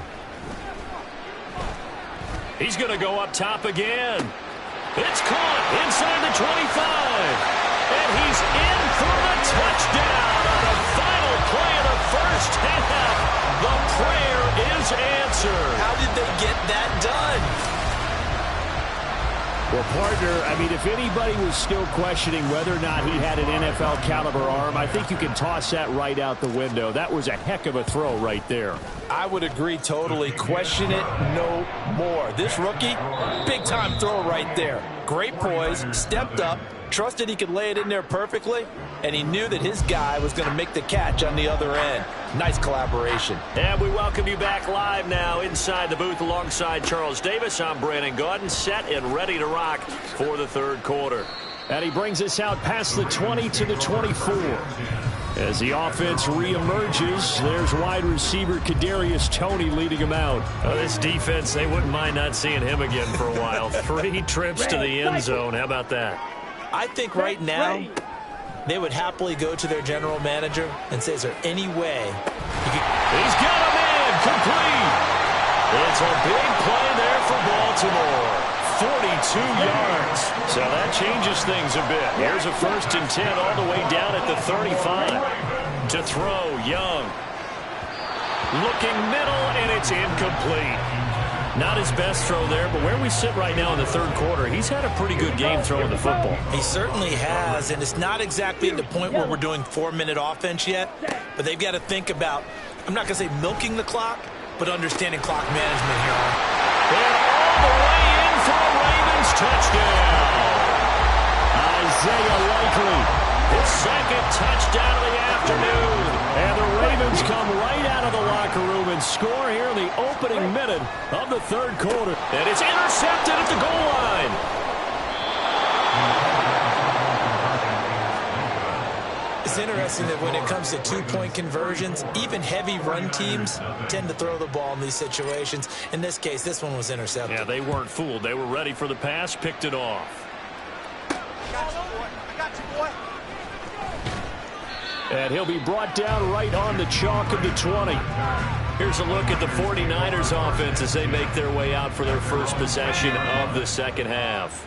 He's going to go up top again. It's caught inside the 25. And he's in for the touchdown on the final play of the first half. The prayer is answered. How did they get that done? Well, partner, I mean, if anybody was still questioning whether or not he had an NFL caliber arm, I think you can toss that right out the window. That was a heck of a throw right there. I would agree totally. Question it no more. This rookie, big time throw right there. Great poise, stepped up, trusted he could lay it in there perfectly, and he knew that his guy was going to make the catch on the other end. Nice collaboration. And we welcome you back live now inside the booth alongside Charles Davis. I'm Brandon Gaudin, set and ready to rock for the third quarter. And he brings us out past the 20 to the 24. As the offense reemerges, there's wide receiver Kadarius Toney leading him out. Oh, this defense, they wouldn't mind not seeing him again for a while. 3 trips to the end zone. How about that? I think right now they would happily go to their general manager and say, is there any way you could... He's got a man complete. It's a big play there for Baltimore. 42 yards. So that changes things a bit. Here's a 1st and 10 all the way down at the 35. To throw, Young. Looking middle, and it's incomplete. Not his best throw there, but where we sit right now in the third quarter, he's had a pretty good game throwing the football. He certainly has, and it's not exactly at the point where we're doing 4-minute offense yet, but they've got to think about, I'm not going to say milking the clock, but understanding clock management here. And all the way in for a Ravens touchdown. Isaiah Likely. His 2nd touchdown of the afternoon. And the Ravens come right out of the locker room and score here in the opening minute of the third quarter. And it's intercepted at the goal line. It's interesting that when it comes to 2-point conversions, even heavy run teams tend to throw the ball in these situations. In this case, this one was intercepted. Yeah, they weren't fooled. They were ready for the pass, picked it off. And he'll be brought down right on the chalk of the 20. Here's a look at the 49ers offense as they make their way out for their first possession of the second half.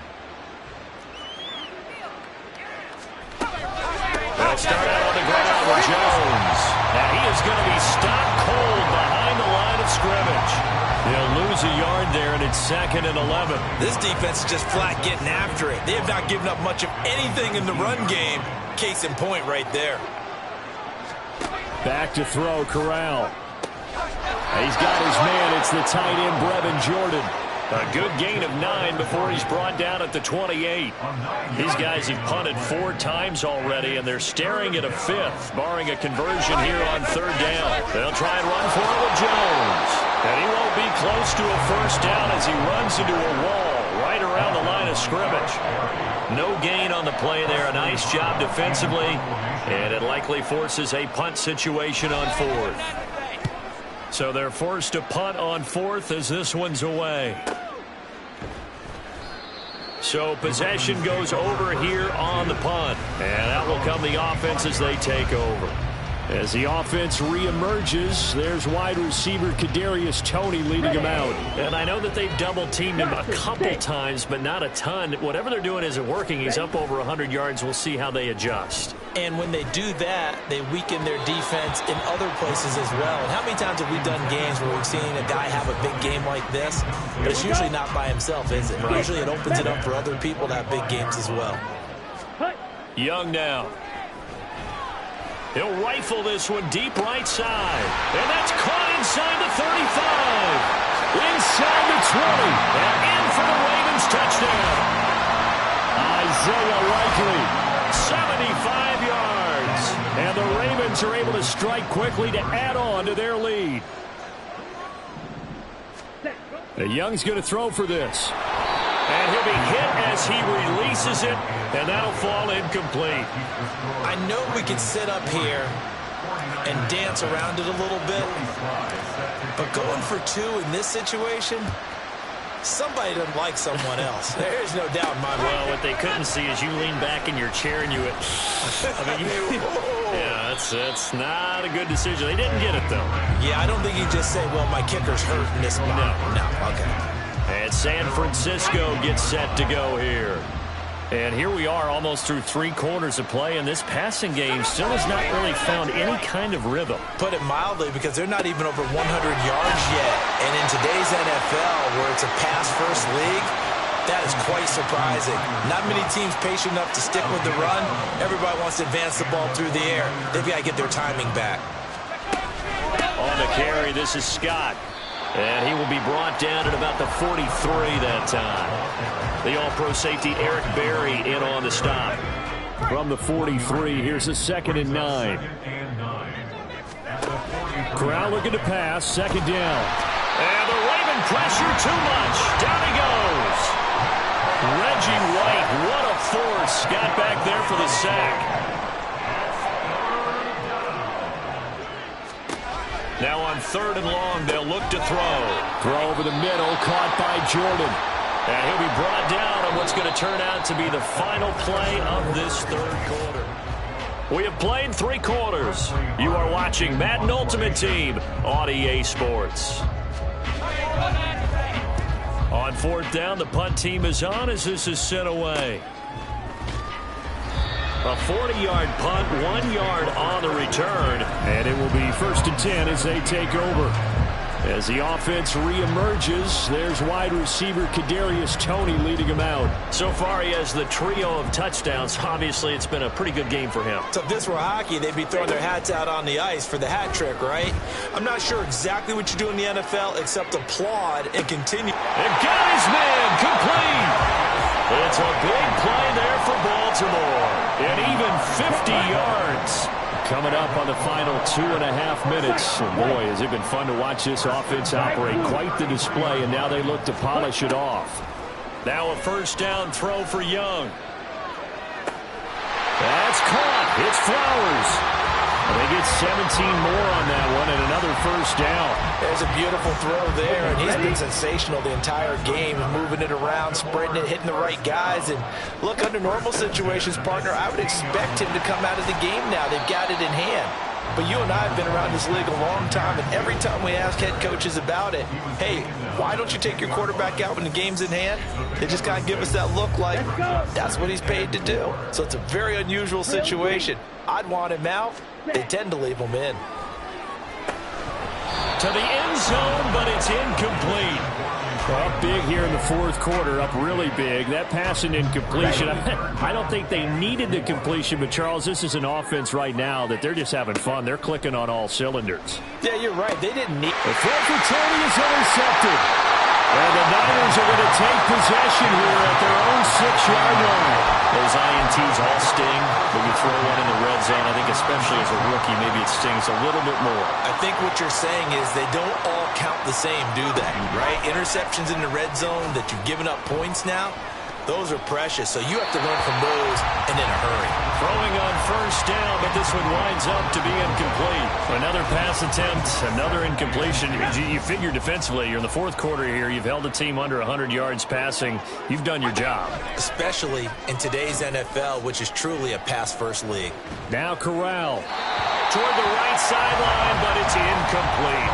They'll start out on the ground for Jones. Now he is going to be stopped cold behind the line of scrimmage. They'll lose a yard there, and it's 2nd and 11. This defense is just flat getting after it. They have not given up much of anything in the run game. Case in point right there. Back to throw, Corral. He's got his man. It's the tight end, Brevin Jordan. A good gain of 9 before he's brought down at the 28. These guys have punted 4 times already, and they're staring at a 5th, barring a conversion here on 3rd down. They'll try and run for it with Jones. And he won't be close to a 1st down as he runs into a wall right around the line of scrimmage. No gain on the play there. A nice job defensively, and it likely forces a punt situation on 4th. So they're forced to punt on 4th as this one's away. So possession goes over here on the punt. And out will come the offense as they take over. As the offense reemerges, there's wide receiver Kadarius Toney leading him out. And I know that they've double-teamed him a couple times, but not a ton. Whatever they're doing isn't working. He's up over 100 yards. We'll see how they adjust. And when they do that, they weaken their defense in other places as well. And how many times have we done games where we've seen a guy have a big game like this? But it's usually not by himself, is it? Usually it opens it up for other people to have big games as well. Young now. He'll rifle this one deep right side. And that's caught inside the 35. Inside the 20. And in for the Ravens touchdown. Isaiah Likely. 75 yards. And And the Ravens are able to strike quickly to add on to their lead. Young's going to throw for this. And he'll be hit as he releases it, and that'll fall incomplete. I know we can sit up here and dance around it a little bit, but going for 2 in this situation, somebody doesn't like someone else. There's no doubt in my mind. Well, what they couldn't see is you lean back in your chair and you went, yeah, that's not a good decision. They didn't get it, though. Yeah, I don't think you just say, well, my kicker's hurt in this spot. No, okay. And San Francisco gets set to go here. And here we are almost through 3 quarters of play, and this passing game still has not really found any kind of rhythm. Put it mildly, because they're not even over 100 yards yet. And in today's NFL, where it's a pass-first league, that is quite surprising. Not many teams patient enough to stick with the run. Everybody wants to advance the ball through the air. They've got to get their timing back. On the carry, this is Scott. And he will be brought down at about the 43 that time. The all-pro safety Eric Berry in on the stop. From the 43, here's a 2nd and 9. Corral looking to pass, 2nd down. And the Raven pressure too much. Down he goes. Reggie White, what a force. Got back there for the sack. Now on 3rd and long, they'll look to throw. Throw over the middle, caught by Jordan. And he'll be brought down on what's going to turn out to be the final play of this 3rd quarter. We have played 3 quarters. You are watching Madden Ultimate Team on EA Sports. On 4th down, the punt team is on as this is sent away. A 40-yard punt, 1 yard on the return. And it will be 1st and 10 as they take over. As the offense reemerges, there's wide receiver Kadarius Toney leading him out. So far, he has the trio of touchdowns. Obviously, it's been a pretty good game for him. So if this were hockey, they'd be throwing their hats out on the ice for the hat trick, right? I'm not sure exactly what you do in the NFL except applaud and continue. And got his man complete. It's a big play there for Baltimore. And even 50 yards. Coming up on the final 2.5 minutes. And boy, has it been fun to watch this offense operate. Quite the display, and now they look to polish it off. Now a 1st down throw for Young. That's caught. It's Flowers. And they get 17 more on that one and another 1st down. There's a beautiful throw there, and he's been sensational the entire game, moving it around, spreading it, hitting the right guys. And look, under normal situations, partner, I would expect him to come out of the game now. They've got it in hand. But you and I have been around this league a long time, and every time we ask head coaches about it, hey, why don't you take your quarterback out when the game's in hand? They just kind of give us that look like that's what he's paid to do. So it's a very unusual situation. I'd want him out. They tend to leave him in. To the end zone, but it's incomplete. Up big here in the 4th quarter, up really big. That pass and incompletion, I don't think they needed the completion, but Charles, this is an offense right now that they're just having fun. They're clicking on all cylinders. Yeah, you're right. They didn't need... The throw for Toney is intercepted. And the Niners are going to take possession here at their own 6-yard line. Those INTs all sting. When you throw one in the red zone, I think especially as a rookie, maybe it stings a little bit more. I think what you're saying is they don't all count the same, do they? Right? Interceptions in the red zone that you've given up points now, those are precious. So you have to learn from those and in a hurry. Throwing on 1st down, but this one winds up to be incomplete. Another pass attempt, another incompletion. You figure defensively, you're in the 4th quarter here. You've held the team under 100 yards passing. You've done your job. Especially in today's NFL, which is truly a pass-first league. Now Corral. Toward the right sideline, but it's incomplete.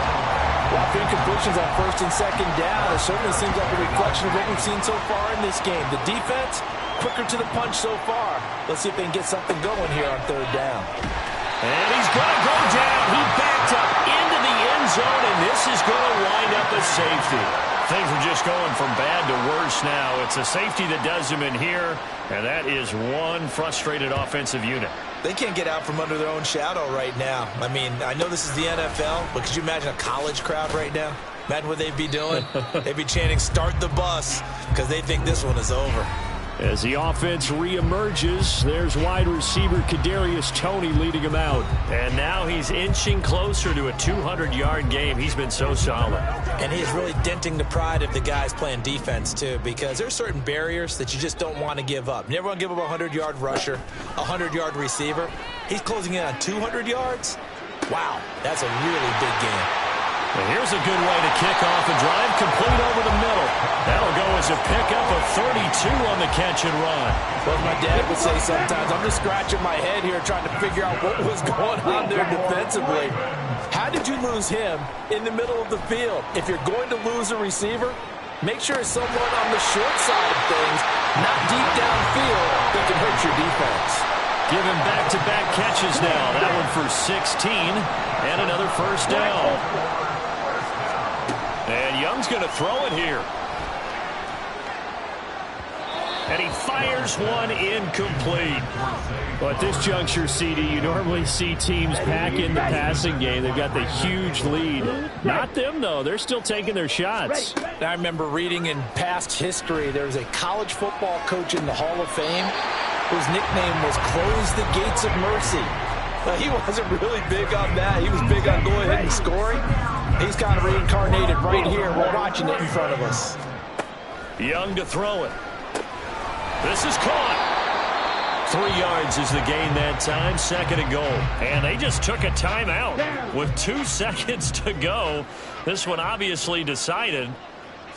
Well, for incompletions on 1st and 2nd down, it certainly seems like a reflection of what we've seen so far in this game. The defense, quicker to the punch so far. Let's see if they can get something going here on 3rd down. And he's going to go down. He backed up into the end zone, and this is going to wind up a safety. Things are just going from bad to worse now. It's a safety that does him in here, and that is one frustrated offensive unit. They can't get out from under their own shadow right now. I mean, I know this is the NFL, but could you imagine a college crowd right now? Imagine what they'd be doing. They'd be chanting, "Start the bus," because they think this one is over. As the offense reemerges, there's wide receiver Kadarius Toney leading him out. And now he's inching closer to a 200-yard game. He's been so solid. And he is really denting the pride of the guys playing defense, too, because there's certain barriers that you just don't want to give up. You never want to give up a 100-yard rusher, a 100-yard receiver. He's closing in on 200 yards. Wow, that's a really big game. And here's a good way to kick off a drive, complete over the middle. That'll go as a pickup of 32 on the catch and run. Well, my dad would say sometimes, I'm just scratching my head here trying to figure out what was going on there defensively. How did you lose him in the middle of the field? If you're going to lose a receiver, make sure it's someone on the short side of things, not deep downfield, that can hurt your defense. Give him back-to-back catches now. That one for 16 and another first down. And Young's going to throw it here. And he fires one incomplete. Well, at this juncture, CD, you normally see teams pack in the passing game. They've got the huge lead. Not them, though. They're still taking their shots. I remember reading in past history, there was a college football coach in the Hall of Fame whose nickname was Close the Gates of Mercy. He wasn't really big on that. He was big on going ahead and scoring. He's kind of reincarnated right here. We're watching it in front of us. Young to throw it. This is caught. 3 yards is the gain that time, second and goal. And they just took a timeout with 2 seconds to go. This one obviously decided.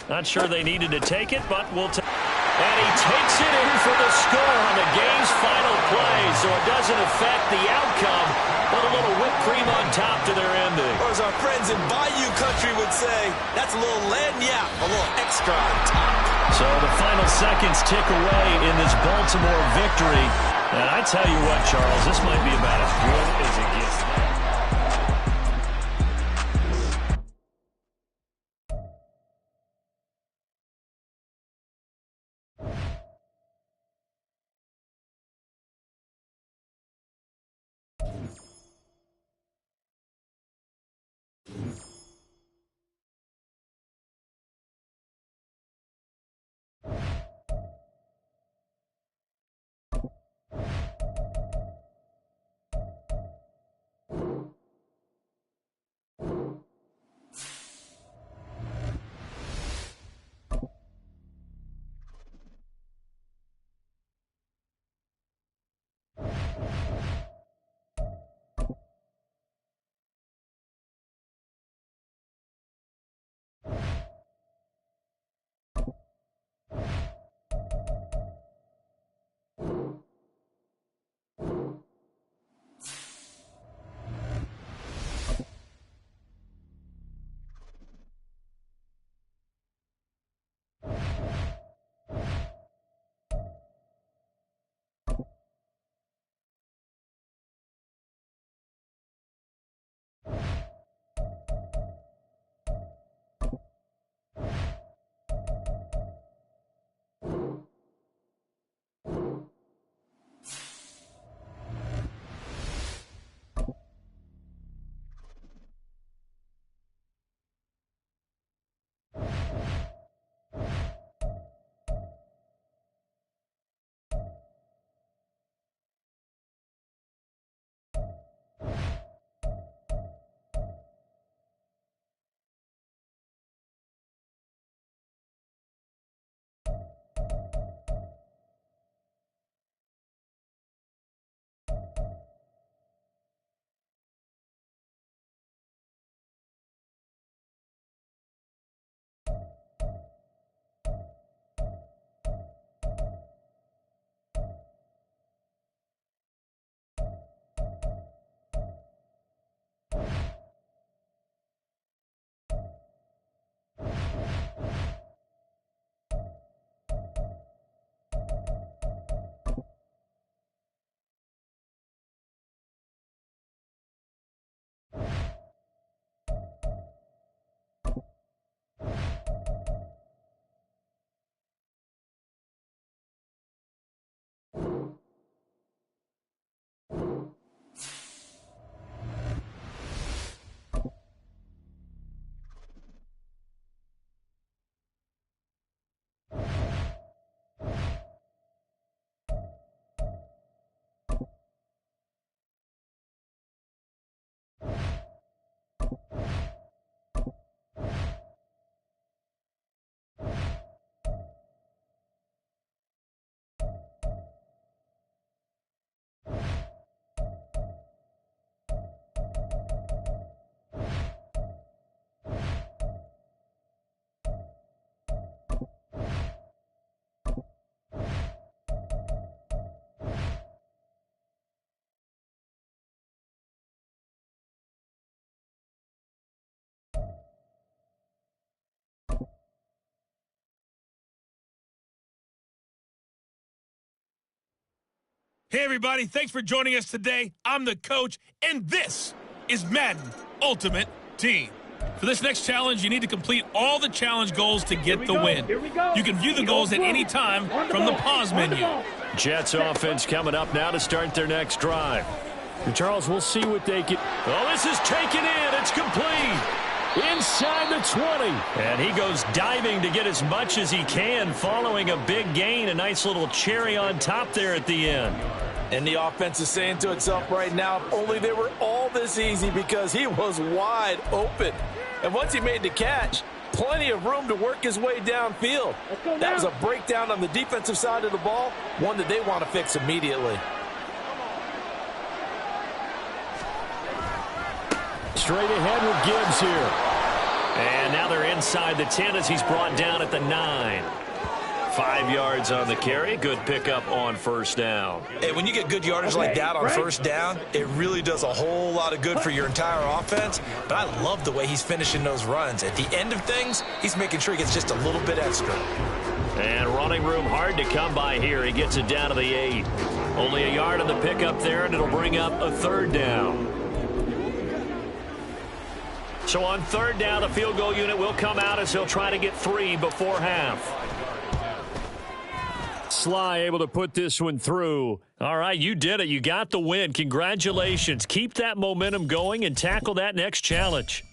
Not sure they needed to take it, but we'll take it. And he takes it in for the score on the game's final play, so it doesn't affect the outcome, but a little whipped cream on top to their ending. Or as our friends in Bayou Country would say, that's a little lagniappe, a little extra on top. So the final seconds tick away in this Baltimore victory. And I tell you what, Charles, this might be about as good as it gets. Hey, everybody. Thanks for joining us today. I'm the coach, and this is Madden Ultimate Team. For this next challenge, you need to complete all the challenge goals to get the win. You can view the goals at any time from the pause menu. Jets offense coming up now to start their next drive. And Charles, we'll see what they can. Oh, this is taken in. It's complete. Inside the 20. And he goes diving to get as much as he can following a big gain. A nice little cherry on top there at the end. And the offense is saying to itself right now, if only they were all this easy, because he was wide open. And once he made the catch, plenty of room to work his way downfield. That was a breakdown on the defensive side of the ball, one that they want to fix immediately. Straight ahead with Gibbs here. And now they're inside the 10 as he's brought down at the 9. 5 yards on the carry. Good pickup on first down. Hey, when you get good yardage like that on first down, it really does a whole lot of good for your entire offense. But I love the way he's finishing those runs. At the end of things, he's making sure he gets just a little bit extra. And running room hard to come by here. He gets it down to the 8. Only a yard on the pickup there, and it'll bring up a third down. So on third down, the field goal unit will come out as he'll try to get 3 before half. Sly able to put this one through. All right, you did it. You got the win. Congratulations. Keep that momentum going and tackle that next challenge.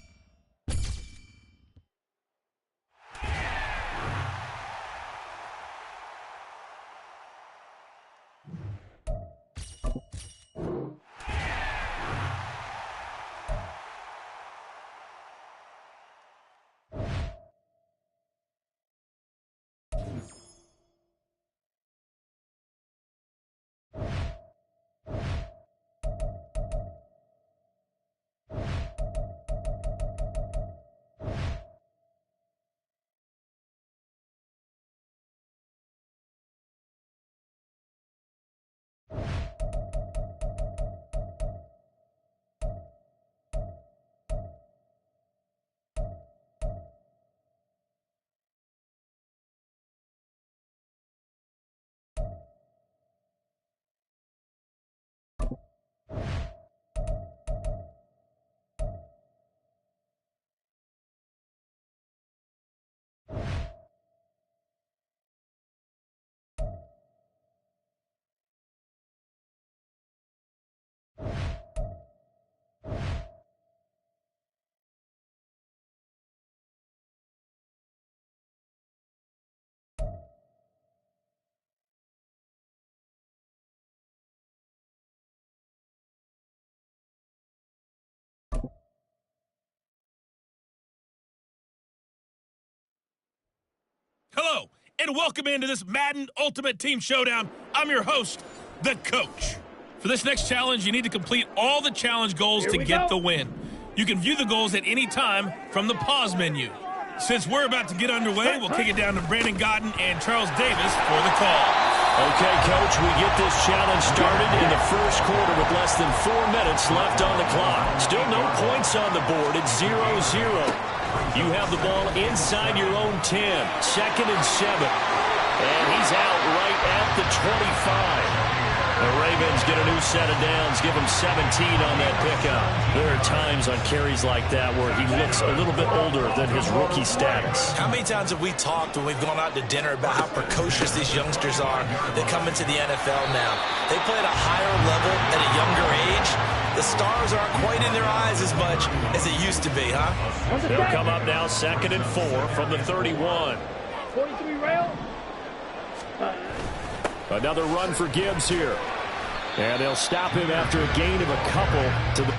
Hello, and welcome into this Madden Ultimate Team Showdown. I'm your host, the coach. For this next challenge, you need to complete all the challenge goals to get the win. You can view the goals at any time from the pause menu. Since we're about to get underway, we'll kick it down to Brandon Godden and Charles Davis for the call. Okay, Coach, we get this challenge started in the first quarter with less than 4 minutes left on the clock. Still no points on the board. It's 0-0. You have the ball inside your own 10. 2nd and 7. And he's out right at the 25. The Ravens get a new set of downs, give him 17 on that pickup. There are times on carries like that where he looks a little bit older than his rookie status. How many times have we talked when we've gone out to dinner about how precocious these youngsters are that come into the NFL now? They play at a higher level at a younger age. The stars aren't quite in their eyes as much as it used to be, huh? They'll come up now 2nd and 4 from the 31. 43 rail. Another run for Gibbs here. And they'll stop him after a gain of a couple to the...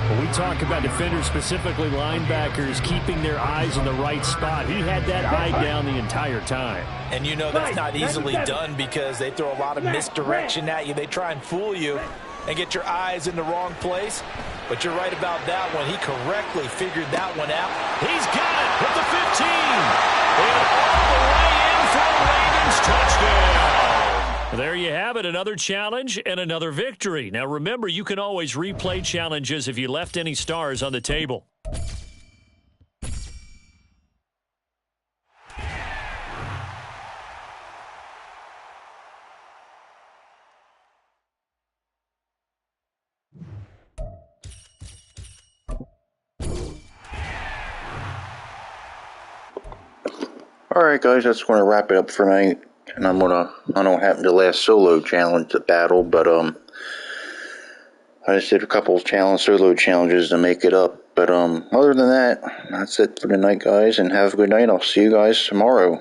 When we talk about defenders, specifically linebackers, keeping their eyes in the right spot, he had that eye down the entire time. And you know that's not easily done because they throw a lot of misdirection at you. They try and fool you and get your eyes in the wrong place. But you're right about that one. He correctly figured that one out. He's got it with the 15. And all the way in for a Ravens touchdown. There you have it, another challenge and another victory. Now remember, you can always replay challenges if you left any stars on the table. Alright guys, that's going to wrap it up for tonight. And I don't know what happened to the last solo challenge, the battle, but I just did a couple of solo challenges to make it up. But other than that, that's it for tonight guys, and have a good night. I'll see you guys tomorrow.